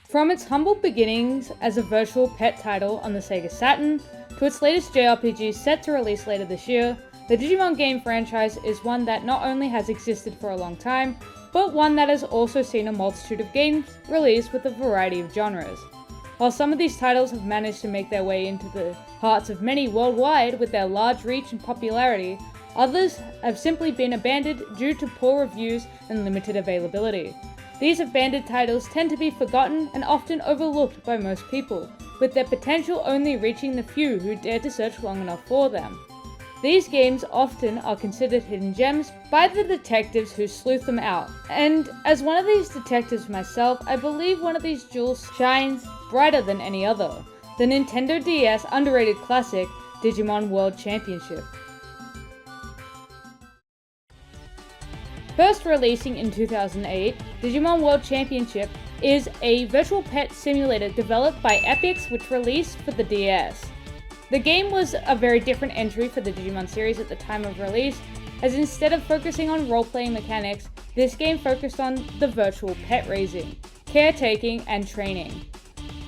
From its humble beginnings as a virtual pet title on the Sega Saturn, to its latest JRPG set to release later this year, the Digimon game franchise is one that not only has existed for a long time, but one that has also seen a multitude of games released with a variety of genres. While some of these titles have managed to make their way into the hearts of many worldwide with their large reach and popularity, others have simply been abandoned due to poor reviews and limited availability. These abandoned titles tend to be forgotten and often overlooked by most people, with their potential only reaching the few who dare to search long enough for them. These games often are considered hidden gems by the detectives who sleuth them out, and as one of these detectives myself, I believe one of these jewels shines brighter than any other, the Nintendo DS underrated classic, Digimon World Championship. First releasing in 2008, Digimon World Championship is a virtual pet simulator developed by Epyx which released for the DS. The game was a very different entry for the Digimon series at the time of release, as instead of focusing on role-playing mechanics, this game focused on the virtual pet raising, caretaking, and training.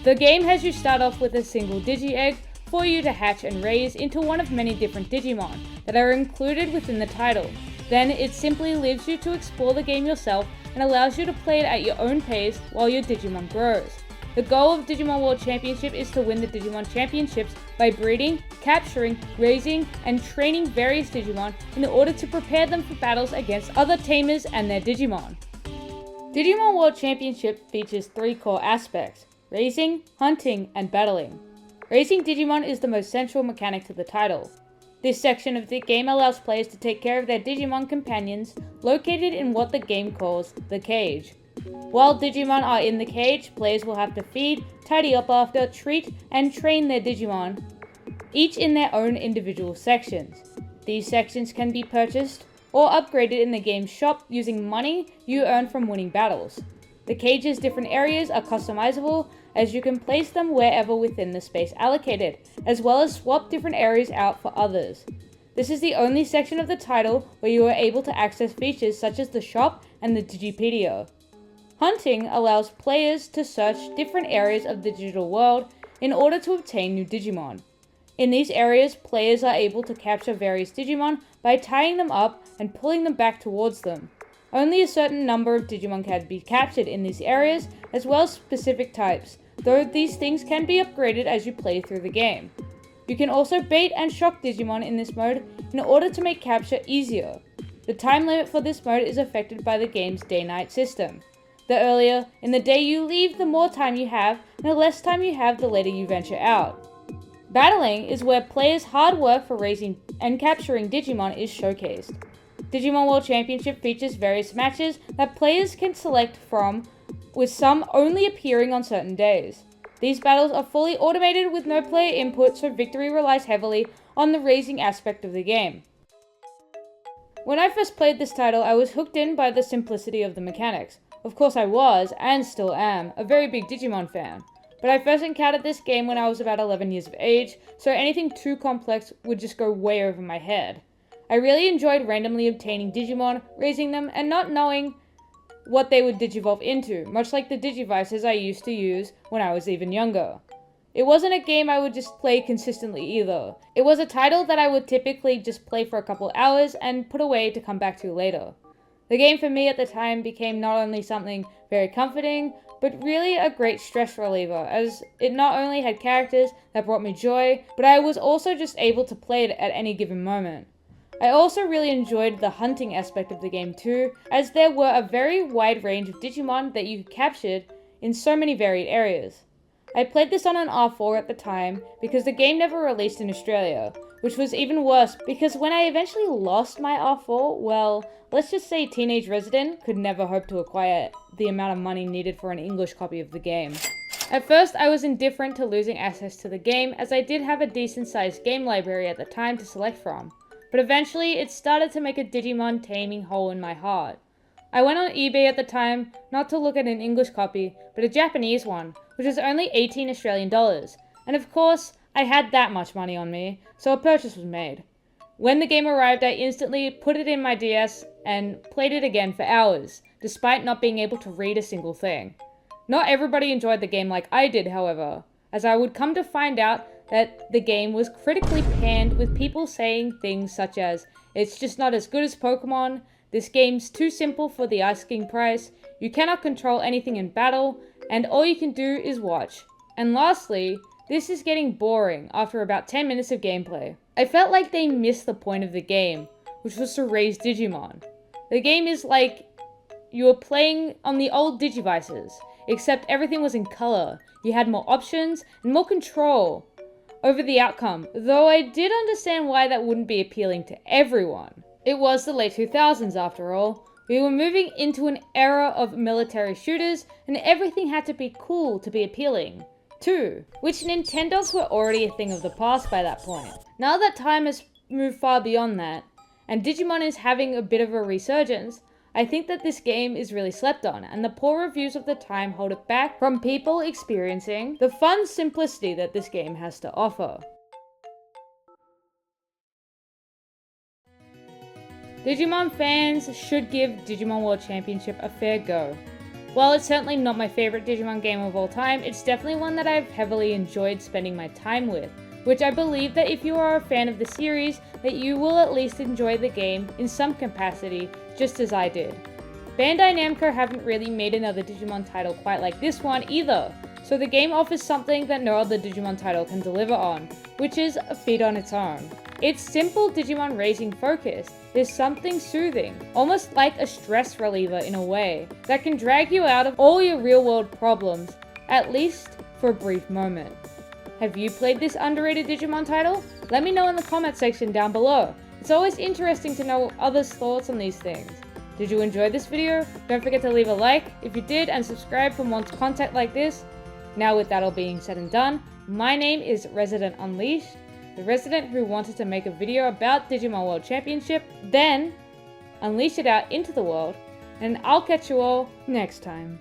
The game has you start off with a single Digi-Egg for you to hatch and raise into one of many different Digimon that are included within the title. Then it simply leaves you to explore the game yourself and allows you to play it at your own pace while your Digimon grows. The goal of Digimon World Championship is to win the Digimon Championships by breeding, capturing, raising, and training various Digimon in order to prepare them for battles against other tamers and their Digimon. Digimon World Championship features 3 core aspects: raising, hunting, and battling. Raising Digimon is the most central mechanic to the title. This section of the game allows players to take care of their Digimon companions located in what the game calls the cage. While Digimon are in the cage, players will have to feed, tidy up after, treat, and train their Digimon, each in their own individual sections. These sections can be purchased or upgraded in the game's shop using money you earn from winning battles. The cage's different areas are customizable, as you can place them wherever within the space allocated, as well as swap different areas out for others. This is the only section of the title where you are able to access features such as the shop and the Digipedia. Hunting allows players to search different areas of the digital world in order to obtain new Digimon. In these areas, players are able to capture various Digimon by tying them up and pulling them back towards them. Only a certain number of Digimon can be captured in these areas, as well as specific types, though these things can be upgraded as you play through the game. You can also bait and shock Digimon in this mode in order to make capture easier. The time limit for this mode is affected by the game's day-night system. The earlier in the day you leave, the more time you have, and the less time you have, the later you venture out. Battling is where players' hard work for raising and capturing Digimon is showcased. Digimon World Championship features various matches that players can select from, with some only appearing on certain days. These battles are fully automated with no player input, so victory relies heavily on the raising aspect of the game. When I first played this title, I was hooked in by the simplicity of the mechanics. Of course I was, and still am, a very big Digimon fan. But I first encountered this game when I was about 11 years of age, so anything too complex would just go way over my head. I really enjoyed randomly obtaining Digimon, raising them, and not knowing what they would digivolve into, much like the Digivices I used to use when I was even younger. It wasn't a game I would just play consistently either. It was a title that I would typically just play for a couple hours and put away to come back to later. The game for me at the time became not only something very comforting, but really a great stress reliever, as it not only had characters that brought me joy, but I was also just able to play it at any given moment. I also really enjoyed the hunting aspect of the game too, as there were a very wide range of Digimon that you captured in so many varied areas. I played this on an R4 at the time because the game never released in Australia, which was even worse because when I eventually lost my R4, well, let's just say teenage resident could never hope to acquire the amount of money needed for an English copy of the game. At first, I was indifferent to losing access to the game, as I did have a decent sized game library at the time to select from. But eventually, it started to make a Digimon taming hole in my heart. I went on eBay at the time, not to look at an English copy, but a Japanese one, which was only 18 Australian dollars. And of course, I had that much money on me, so a purchase was made. When the game arrived, I instantly put it in my DS and played it again for hours, despite not being able to read a single thing. Not everybody enjoyed the game like I did, however, as I would come to find out that the game was critically panned, with people saying things such as, "It's just not as good as Pokemon," "This game's too simple for the asking price," "You cannot control anything in battle," and "All you can do is watch." And lastly, "This is getting boring after about 10 minutes of gameplay." I felt like they missed the point of the game, which was to raise Digimon. The game is like you were playing on the old Digivices, except everything was in color. You had more options and more control over the outcome, though I did understand why that wouldn't be appealing to everyone. It was the late 2000s after all. We were moving into an era of military shooters, and everything had to be cool to be appealing too, which Nintendos were already a thing of the past by that point. Now that time has moved far beyond that, and Digimon is having a bit of a resurgence, I think that this game is really slept on, and the poor reviews of the time hold it back from people experiencing the fun simplicity that this game has to offer. Digimon fans should give Digimon World Championship a fair go. While it's certainly not my favorite Digimon game of all time, it's definitely one that I've heavily enjoyed spending my time with, which I believe that if you are a fan of the series, that you will at least enjoy the game in some capacity, just as I did. Bandai Namco haven't really made another Digimon title quite like this one either, so the game offers something that no other Digimon title can deliver on, which is a feat on its own. It's simple Digimon raising focus. There's something soothing, almost like a stress reliever in a way, that can drag you out of all your real world problems, at least for a brief moment. Have you played this underrated Digimon title? Let me know in the comment section down below. It's always interesting to know others' thoughts on these things. Did you enjoy this video? Don't forget to leave a like if you did, and subscribe for more content like this. Now with that all being said and done, my name is Resident Unleashed, the resident who wanted to make a video about Digimon World Championship, then unleash it out into the world, and I'll catch you all next time.